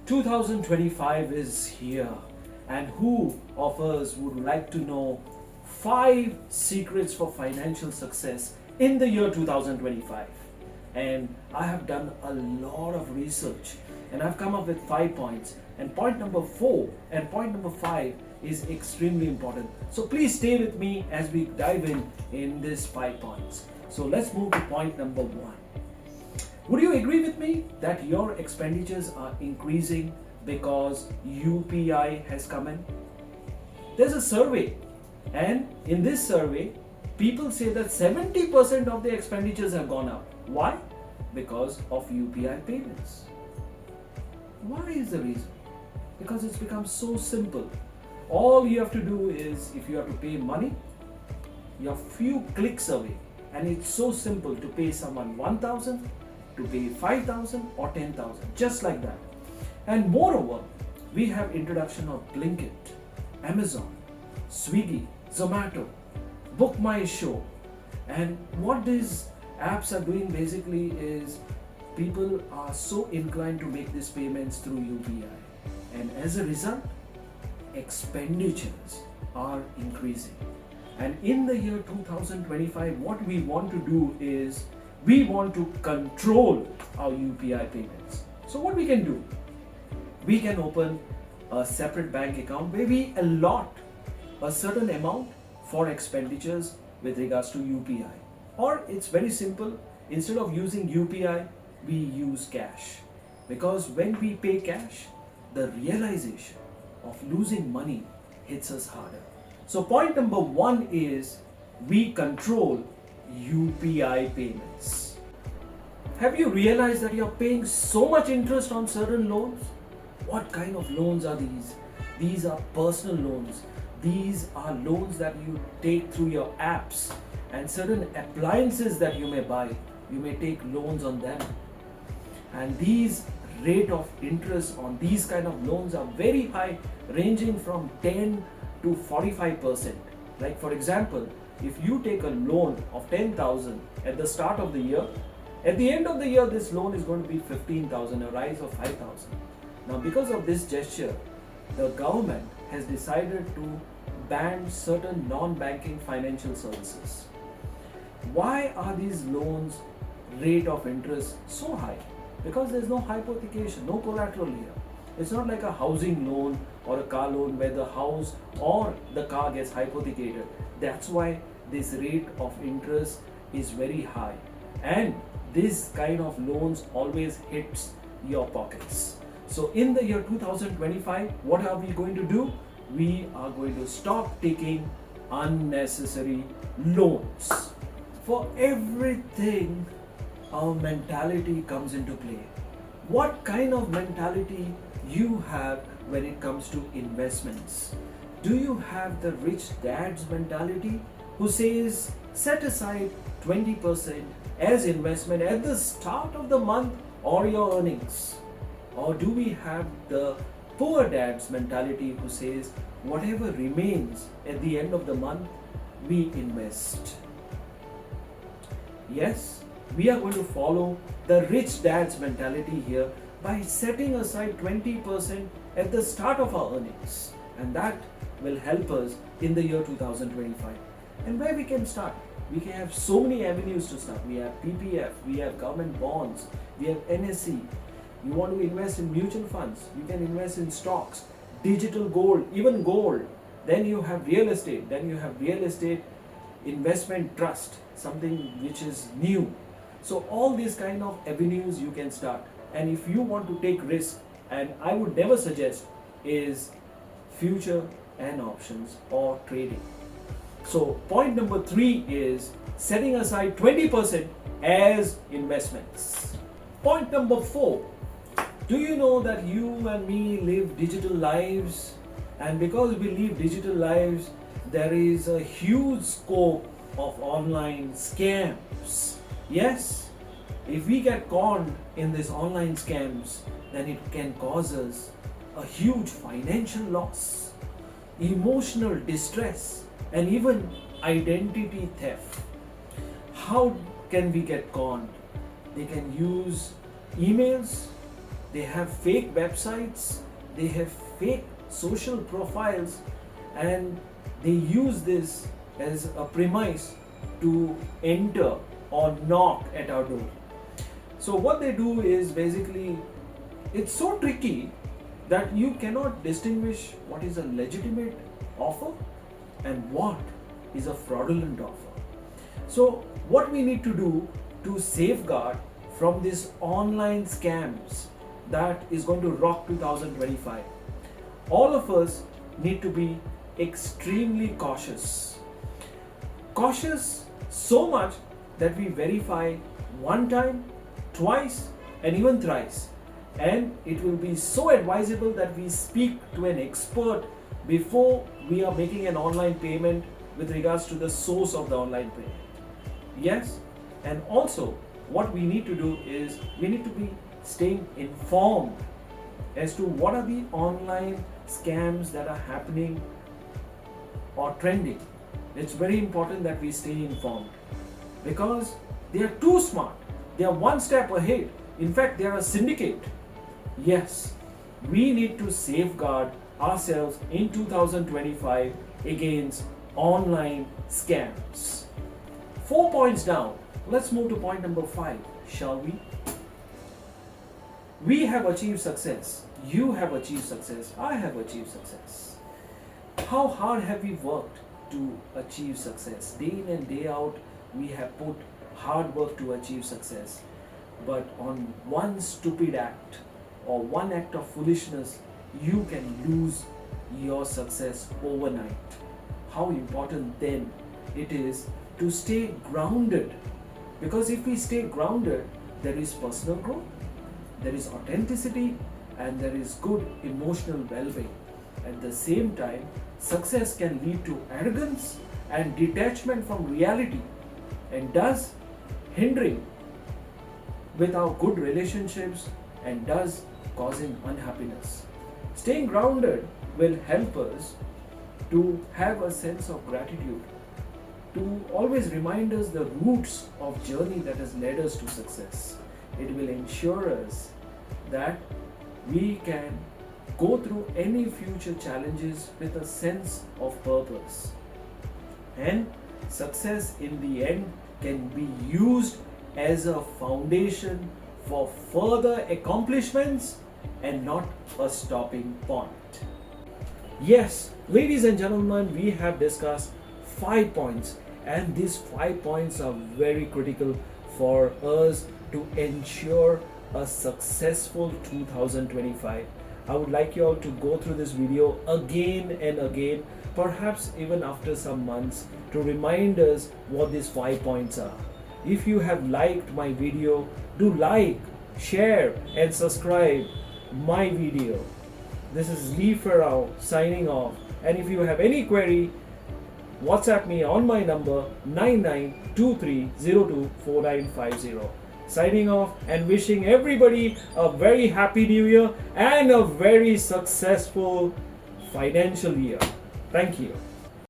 2025 is here, and who of us would like to know 5 secrets for financial success in the year 2025? And I have done a lot of research and I've come up with 5 points. And point number 4 and point number 5 is extremely important. So please stay with me as we dive in these 5 points. So let's move to point number 1. Would you agree with me that your expenditures are increasing because UPI has come in? There's a survey, and in this survey, people say that 70% of their expenditures have gone up. Why? Because of UPI payments. Why is the reason? Because it's become so simple. All you have to do is, if you have to pay money, you're few clicks away, and it's so simple to pay someone 1,000, to pay 5,000 or 10,000, just like that. And moreover, we have introduction of Blinkit, Amazon, Swiggy, Zomato, Book My Show. And what these apps are doing basically is people are so inclined to make these payments through UPI. And as a result, expenditures are increasing. And in the year 2025, what we want to do is we want to control our UPI payments. So what we can do? We can open a separate bank account where we allot a certain amount for expenditures with regards to UPI. Or it's very simple, instead of using UPI, we use cash. Because when we pay cash, the realization of losing money hits us harder. So point number 1 is we control UPI payments. Have you realized that you're paying so much interest on certain loans? What kind of loans are these? These are personal loans. These are loans that you take through your apps, and certain appliances that you may buy, you may take loans on them. And these rate of interest on these kind of loans are very high, ranging from 10 to 45%. Like for example, if you take a loan of 10,000 at the start of the year, at the end of the year this loan is going to be 15,000, a rise of 5,000. Now because of this gesture, the government has decided to ban certain non-banking financial services. Why are these loans rate of interest so high? Because there's no hypothecation, no collateral here. It's not like a housing loan or a car loan where the house or the car gets hypothecated. That's why this rate of interest is very high. And this kind of loans always hits your pockets. So in the year 2025, what are we going to do? We are going to stop taking unnecessary loans. For everything, our mentality comes into play. What kind of mentality you have when it comes to investments? Do you have the rich dad's mentality who says set aside 20% as investment at the start of the month or your earnings? Or do we have the poor dad's mentality who says whatever remains at the end of the month, we invest? Yes, we are going to follow the rich dad's mentality here by setting aside 20% at the start of our earnings, and that will help us in the year 2025. And where we can start? We can have so many avenues to start. We have PPF, we have government bonds, we have NSE. You want to invest in mutual funds, you can invest in stocks, digital gold, even gold. Then you have real estate, investment trust, something which is new. So all these kind of avenues you can start. And if you want to take risk, and I would never suggest, is future and options or trading. So point number 3 is setting aside 20% as investments. Point number 4, do you know that you and me live digital lives? And because we live digital lives, there is a huge scope of online scams. Yes, if we get caught in these online scams, then it can cause us a huge financial loss, emotional distress, and even identity theft. How can we get conned? They can use emails, they have fake websites, they have fake social profiles, and they use this as a premise to enter or knock at our door. So what they do is basically, it's so tricky that you cannot distinguish what is a legitimate offer and what is a fraudulent offer. So what we need to do to safeguard from these online scams that is going to rock 2025, all of us need to be extremely cautious. Cautious so much that we verify one time, twice, and even thrice. And it will be so advisable that we speak to an expert before we are making an online payment with regards to the source of the online payment. Yes, and also what we need to do is we need to be staying informed as to what are the online scams that are happening or trending. It's very important that we stay informed because they are too smart. They are one step ahead. In fact, they are a syndicate. Yes, we need to safeguard ourselves in 2025 against online scams. 4 points down. Let's move to point number 5, shall we? We have achieved success. You have achieved success. I have achieved success. How hard have we worked to achieve success? Day in and day out, we have put hard work to achieve success. But on one stupid act or one act of foolishness, you can lose your success overnight. How important then it is to stay grounded. Because if we stay grounded, there is personal growth, there is authenticity, and there is good emotional well-being. At the same time, success can lead to arrogance and detachment from reality, and thus hindering with our good relationships and thus causing unhappiness. Staying grounded will help us to have a sense of gratitude, to always remind us the roots of journey that has led us to success. It will ensure us that we can go through any future challenges with a sense of purpose. And success in the end can be used as a foundation for further accomplishments and not a stopping point. Yes, ladies and gentlemen, we have discussed 5 points, and these 5 points are very critical for us to ensure a successful 2025. I would like you all to go through this video again and again, perhaps even after some months, to remind us what these 5 points are. If you have liked my video, do like, share and subscribe my video. This is Lee Farrell signing off, and if you have any query, WhatsApp me on my number 9923024950. Signing off and wishing everybody a very happy new year and a very successful financial year. Thank you.